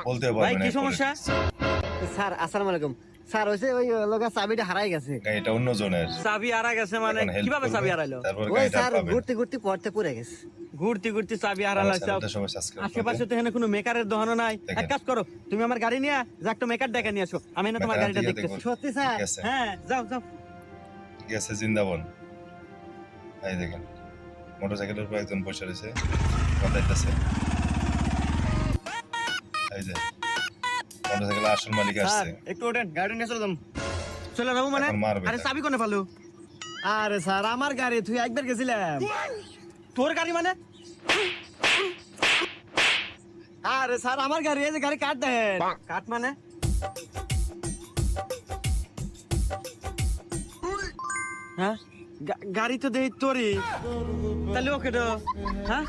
বলতে ভাই পারবেন কি সমস্যা? স্যার আসসালামু আলাইকুম স্যার ওই যে ওই লোকের চাবিটা হারাই গেছে। গাড়িটা অন্য জনের। চাবি হারা গেছে মানে এখন help কিভাবে করবে, চাবি হারাইলো? তারপর ওই গাড়িটা স্যার পাবেন। ঘুরতে ঘুরতে পড়তে পড়ে গেছে। ঘুরতে ঘুরতে চাবি হারালো। আমার চ্যানেলটা সবাই সাবস্ক্রাইব করবে। আশেপাশে তো এখানে কোনো মেকারের দোকানও নাই। দেখেন। এক কাজ করো, তুমি আমার গাড়ি নিয়ে যা একটা মেকার ডেকে নিয়ে আসো, আমি না তোমার মেকার গাড়িটা দিয়ে দেখতেছি। দেখবো। সত্যি স্যার? ঠিক আছে, হ্যাঁ যাও যাও। গেছে জিন্দাবন। এই দেখেন মোটরসাইকেলের উপর একজন বসে রয়েছে, বদলাইতেছে। এই যে মোটরসাইকেলের আসল মালিক স্যার আসছে। একটু ওঠেন, গাড়ি নিয়ে চলে যাবো। চলে যাবো মানে? এখন মারবে আরে তাকে। চাবি কোনে পালো? আরে স্যার আমার গাড়ি তুই একবার গেছিলাম। তোর গাড়ি মানে? আরে স্যার আমার গাড়ি, এই যে গাড়ি কাট দেন। কাট মানে? হ্যাঁ গাড়ি তো দেই তোরই, তাহলে ওকে তো হ্যাঁ